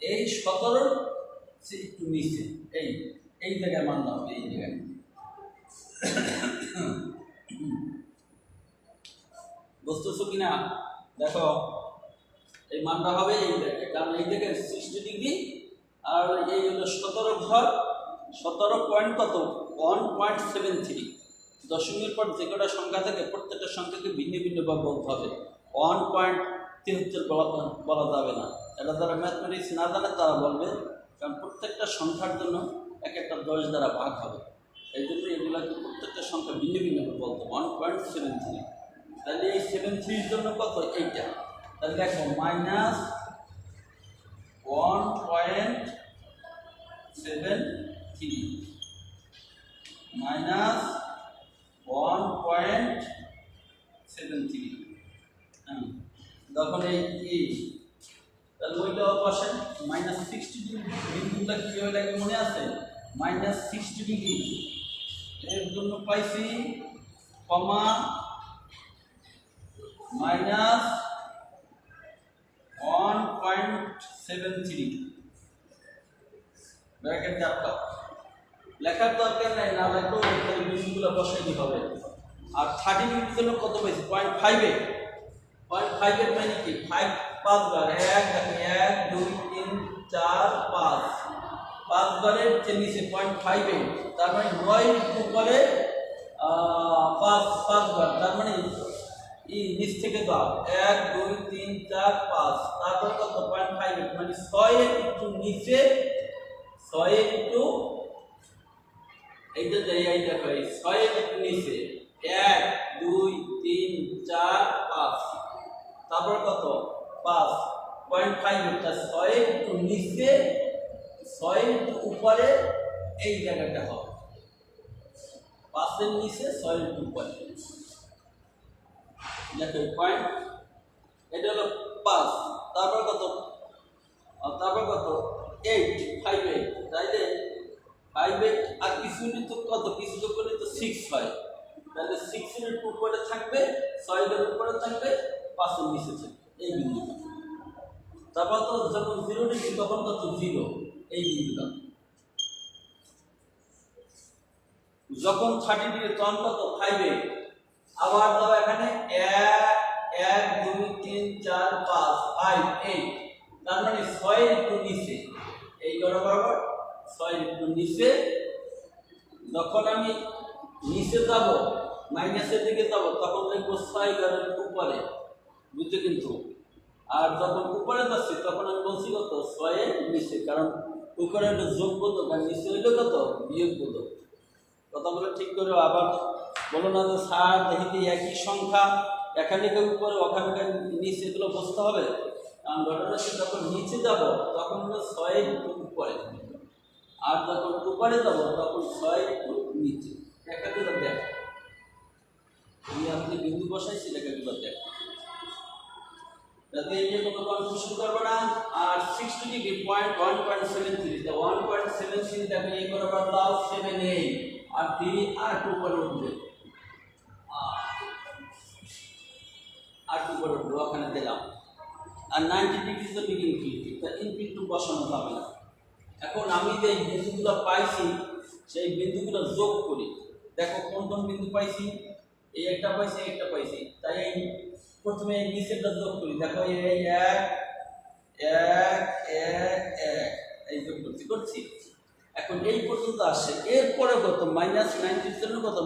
এই 17 একটু নিচে, এই জায়গায় মান হবে, এই জায়গায় বুঝতেছো কিনা? দেখো এই মানটা হবে এই দিকে, কারণ এই দিকে 60 ডিগ্রি আর এই হলো 17 ঘর, 17 পয়েন্ট কত 1.73। দশমিকের পর যে কটা সংখ্যা থাকে প্রত্যেকটা সংখ্যাকে ভিন্ন ভিন্নভাবে বলতে হবে, 1.73 বলা যাবে না। এটা যারা ম্যাথমেটিক্স না জানে তারা বলবে, কারণ প্রত্যেকটা সংখ্যার জন্য এক একটা 10 দ্বারা ভাগ হবে, এই জন্য এগুলাকে প্রত্যেকটা সংখ্যা ভিন্ন ভিন্নভাবে বলতে 1.73। তাহলে এই 73 জন্য কত এইটা, তাহলে দেখো মাইনাস 1.73 মাইনাস 1.73। তখন এই কি তাহলে ওইটাও বসেন মাইনাস 60 ডিগ্রি বিন্দুটা কি হয়ে লাগে মনে আছে, মাইনাস 60 ডিগ্রি এর জন্য পাইছি কমা মাইনাস 1.73 ব্র্যাকেট চাপটা লেখার দরকার নাই, না লেখো বিন্দুগুলো বসাইতে হবে। আর 30 ডিগ্রির জন্য কত পাইছি 0.58, 0.5 মানে কি 5 বার 1 2 3 4 5 5 বারের যে নিচে 0.58, তার মানে 9 উপরে 5 বার, তার মানে এই নিচ থেকে দাও 1 2 3 4 5, তারপর কত 0.58 মানে 6 এর একটু নিচে, 6 এর একটু এইটা এই দেখো 6 এর একটু নিচে 1 2 3 4 5, তারপর কত 5.5 টা 6 এর একটু নিচে 6 এর একটু উপরে এই জায়গাটা হবে 5 এর নিচে 6 এর একটু উপরে, দেখো পয়েন্ট এটা হলো 5, তারপর কত 8 58, তাইলে 58 আর কিছু তো কত কিছু যোগ করলে তো 6 হয়, তাহলে 6 এর উপরে থাকবে 6 এর উপরে থাকবে 5 এর নিচে থাকবে এই বিন্দুটা। তারপর তো যখন 0 ডিগ্রি তখন কত 0 এই বিন্দুটা, যখন 30 ডিগ্রি তখন কত 58, আবার দাও এখানে 1 2 3 4 5 8, তার মানে 6 এর একটু নিচে এই বরাবর 6 এর একটু নিচে, যখন আমি নিচে যাব মাইনাসের দিকে যাব তখন দেখবো 6 এর উপরে, বুঝতে কিন্তু। আর যখন উপরে যাচ্ছি তখন আমি বলছি কত 6 এর নিচে, কারণ উপরে হলো যোগ বোধক আর নিচে হইলো কত বিয়োগ বোধক। কথাগুলো ঠিক করে আবার বলো না যে স্যার দেখি একই সংখ্যা এখানে কেউ উপরে ওখানে নিচে, এগুলো বুঝতে হবে। কারণ ঘটনা হচ্ছে যখন নিচে যাব তখন হলো 6 এর একটু উপরে, আর যখন উপরে যাব তখন 6 এর একটু নিচে। লেখাগুলো দেখ, আমি আপনি বিন্দু বসাইছি লেখাগুলো দেখ, যাতে এই যে কোনো কনফিউশন করবে না। আর 60 ডিগ্রি পয়েন্ট 1.73, 1.73 দেখো এই বরাবর দাও 7 আর 3 আর 2 করে উঠবে, আর 2 করে উঠবে ওখানে দিলাম। আর 90 ডিগ্রি তো ইনফিনিটি, তা ইনফিনিটি বসানো যাবে না। এখন আমি যে বিন্দুগুলো পাইছি সেই বিন্দুগুলো যোগ করি, দেখো কোন কোন বিন্দু পাইছি, এই একটা পাইছি একটা পাইছি, তাই এই প্রথমে এই নিচেরটা যোগ করি, দেখো এই 1 1 1 1 এই যোগ করছি। এখন এই পর্যন্ত আসে, এরপরে কত -90 জন্য কত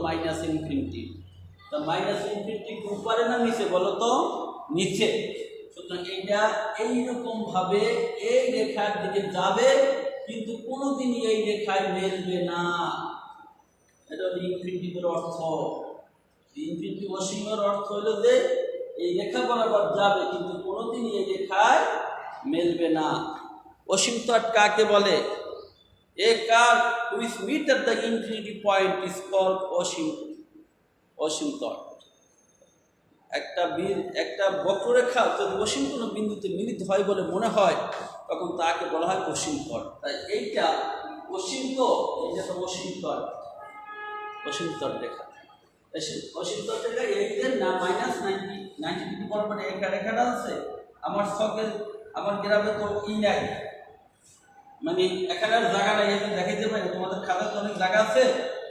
-ইনফিনিটি, তা -ইনফিনিটি উপরে না নিচে বলো তো নিচে, সুতরাং এইটা এইরকম ভাবে এই রেখার দিকে যাবে কিন্তু কোনোদিনই এই রেখায় মেলবে না। এটা হলো ইনফিনিটির অর্থ। ইনফিনিটি অসীমের অর্থ হলো যে এই রেখা বরাবর যাবে কিন্তু কোনোদিনই এই রেখায় মেলবে না। অসীম তট কাকে বলে? এ কার which meet at the infinity point is called অসীম তট। একটা বক্ররেখা যদি অসীম কোনো বিন্দুতে মিলিত হয় বলে মনে হয় তখন তাকে বলা হয় অসীম তট। তাই এইটা অসীম তো, এইটা তো অসীম তট, অসীম তট রেখা। অসীম তট রেখা এই যে না -90 ডিগ্রি বরাবর রেখাটা আছে। আমার ছকের আমার গ্রাফে তো ই নাই, মানে এখানে আর জায়গা নাই, দেখাইতে পারি তোমাদের খাতায় তো অনেক জায়গা আছে,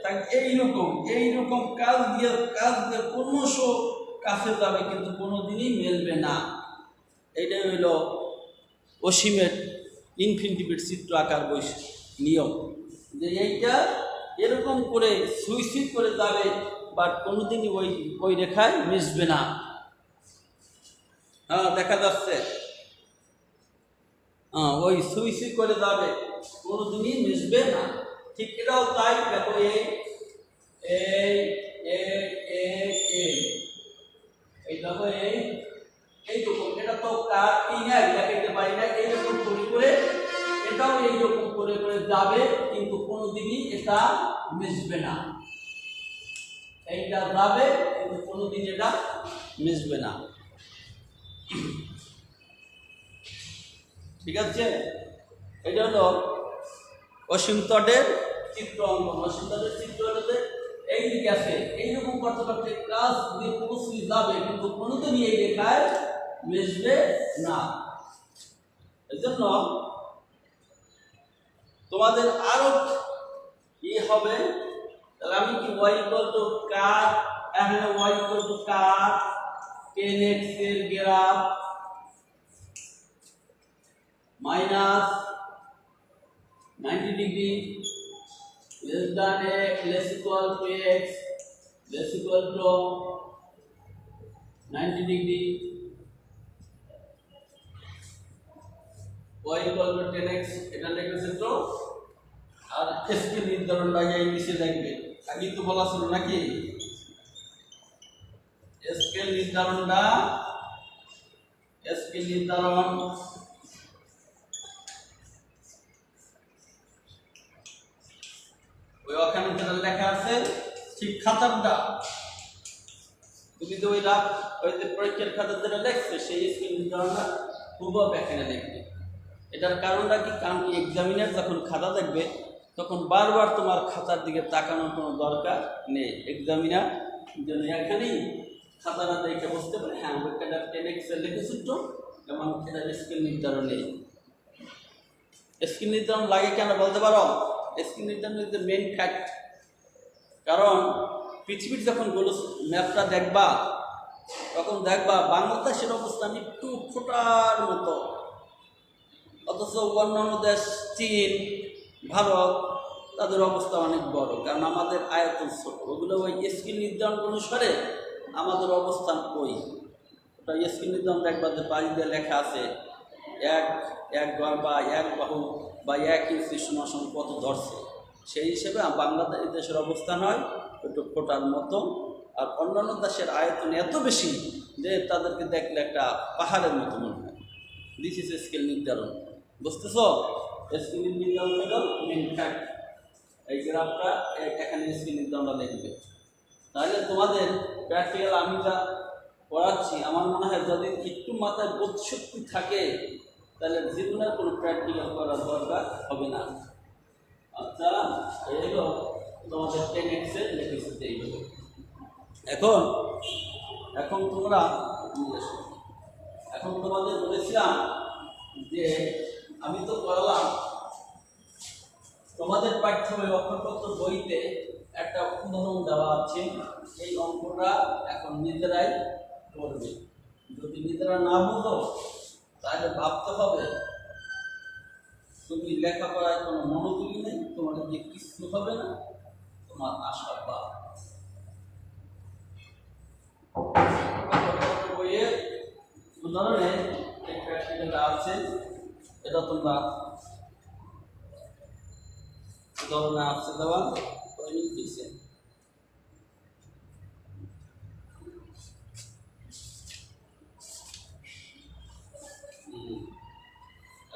তাই এইরকম কাজ দিয়ে ক্রমশ কাছে যাবে, কিন্তু কোনোদিনই মেলবে না। এইটাই হইল অসীমের ইনফিনিটিভের চিত্র আকার নিয়ম, যে এইটা এরকম করে সুইসিড করে যাবে, বাট কোনোদিনই ওই রেখায় মিশবে না। হ্যাঁ, দেখা যাচ্ছে, ওই সুইসিড করে যাবে, কোনোদিনই মিশবে না। ঠিক এটাও তাই। দেখো দেখো এইরকম, এটা তো দেখাইতে পারি না, এইরকম করে এটাও এইরকম করে যাবে, কিন্তু কোনোদিনই এটা মিশবে না। এইটা যাবে, কিন্তু কোনোদিন এটা মিশবে না। ঠিক আছে, এটা হলো অসীম তটের চিত্র অঙ্কন। অসীম তটের চিত্র হলো এই দিকে আছে, এইরকম করতে করতে কাজ দিয়ে পৌঁছে যাবে, কিন্তু কোনোদিনই এই রেখায় মিশবে না। এই জন্য তোমাদের আরো কি হবে, তাহলে আমি কি y ইকুয়াল টু কার, এখানে y equal to car 10x এর graph minus 90 degree less than a less equal to x less equal to 90 degree y equal to 10x, এটা লিখেছে তো। আর s কে নির্ধারণটা এই নিচে লিখবে, আগে তো বলা ছিল নাকি s কে নির্ধারণ ওই ওখানে যেটা লেখা আছে ঠিক খাতারটা, তুমি তো ওই যে পরীক্ষার খাতা যেটা লিখছে সেই স্কিল নির্ধারণটা খুব এখানে লিখবে। এটার কারণটা কি, কারণ কি এক্সামিনার যখন খাতা দেখবে তখন বারবার তোমার খাতার দিকে তাকানোর কোনো দরকার নেই। এক্সামিনার যেন এখানেই খাতাটা দেখে বুঝতে পারে, হ্যাঁ ওইটা 10x লিখেছি তো, এবং এটা স্কিল নির্ধারণ নেই। স্কিল নির্ধারণ লাগে কেন বলতে পারো? স্কিল নির্ধারণ ইজ দ্য মেইন ফ্যাক্ট। কারণ পৃথিবীর যখন ম্যাপটা দেখবা, তখন দেখবা বাংলাদেশের অবস্থান একটু ফোটার মতো, অথচ অন্যান্য দেশ চীন, ভারত, তাদের অবস্থা অনেক বড়, কারণ আমাদের আয়তন ছোট। ওগুলো ওই স্কিল নির্ধারণ অনুসারে আমাদের অবস্থান ওই ওটা স্কিল নির্ধারণ দেখবা যে বাড়ি দিয়ে লেখা আছে এক ঘর বা এক বাহু বা 1 ইঞ্চি সমান কত ধরছে, সেই হিসেবে বাংলাদেশ দেশের অবস্থান হয় একটু ফোটার মতো। আর অন্যান্য দেশের আয়তন এত বেশি যে তাদেরকে দেখলে একটা পাহাড়ের মতো মনে হয়। দিস ইজ স্কেল নির্ধারণ, বুঝতেছ? স্কেল নির্ধারণ হলো মেইন ফ্যাক্ট। এই গ্রাফটা এখানে স্কেল নির্ধারণটা দেখবে, তাহলে তোমাদের প্র্যাকটিক্যাল আমি যা পড়াচ্ছি আমার মনে হয় যদি একটু মাথায় বোধশক্তি থাকে তাহলে জীবনের কোনো প্র্যাকটিক্যাল করার দরকার হবে না। আচ্ছা, এইগুলো তোমাদের 10x এর লিখেছে এইগুলো। এখন তোমাদের বলেছিলাম যে আমি তো পড়ালাম তোমাদের পাঠ্য বই অক্ষরপত্র বইতে একটা উদাহরণ দেওয়া আছে, এই অঙ্কটা এখন নিজেরাই করবে। যদি নিজেরা না বুঝো তাহলে ভাবতে হবে তুমি লেখাপড়ায় কোনো মনোযোগী নেই, তোমার যে কিছু হবে না, তোমার আশাবাদ। বইয়ের উদাহরণে প্র্যাকটিক্যালটা আছে, এটা তোমরা উদাহরণে আছে দেওয়া দিচ্ছে।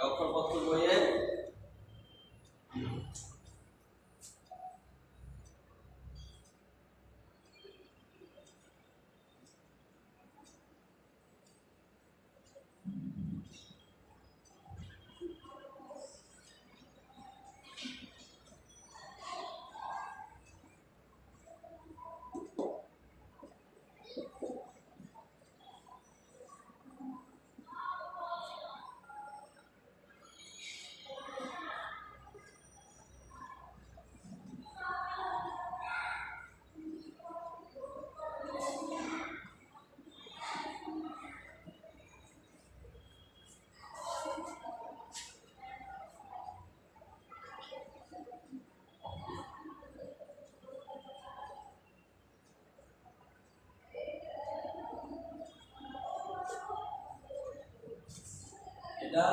অক্ষরপত্র বইয়ে এটা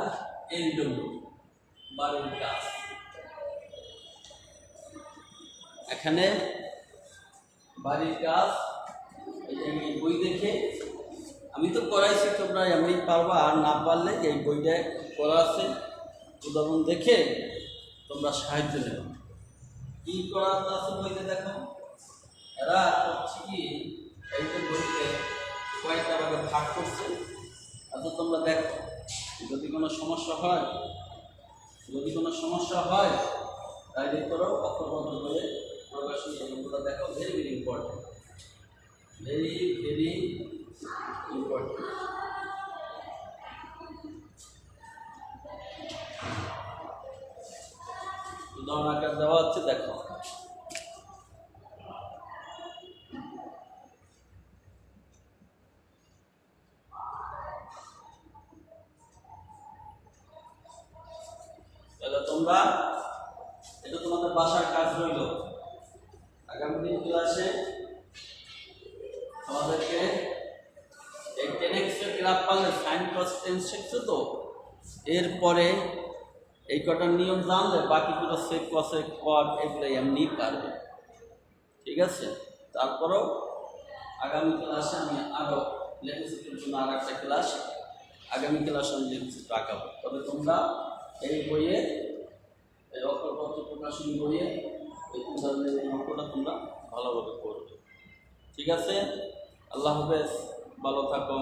এলডব্লিউ, বাড়ির কাজ। এখানে বাড়ির কাজ এই বই দেখে আমি তো করাইছি, তোমরা এমনি পারবা, আর না পারলে এই বইটা করা আছে উদাহরণ দেখে তোমরা সাহায্য নেবে। কি করা আছে বইতে দেখো, এরা হচ্ছে কি এই যে বইতে কয়েকটা ভাগে ভাগ করছে। আচ্ছা তোমরা দেখো, যদি কোনো সমস্যা হয় তাহলে করো অক্ষরবদ্ধ করে প্রকাশনী এগুলো দেখো, very very important, very very important. উদাহরণ আকার দেওয়া হচ্ছে, দেখো তাহলে তোমরা এটা তোমাদের বাসার কাজ রইল। আগামী দিন ক্লাসে তোমাদেরকে এই 10x এর গ্রাফ পারলে সাইন কস টেন শিখছো তো, এরপরে এই কটার নিয়ম জানলে বাকিগুলো সেক কসেক কট এগুলো এমনি পারবে, ঠিক আছে? তারপরেও আগামী ক্লাসে আমি আরও লেখাচিত্রের জন্য আর একটা ক্লাস, আগামী ক্লাসে আমি লেখাচিত্র আঁকাবো। তবে তোমরা এই বইয়ে, এই অক্ষরপত্র প্রকাশনী বইয়ে এই উদাহরণের এই অঙ্কটা তোমরা ভালোভাবে করবে, ঠিক আছে? আল্লাহ হাফেজ, ভালো থাকো।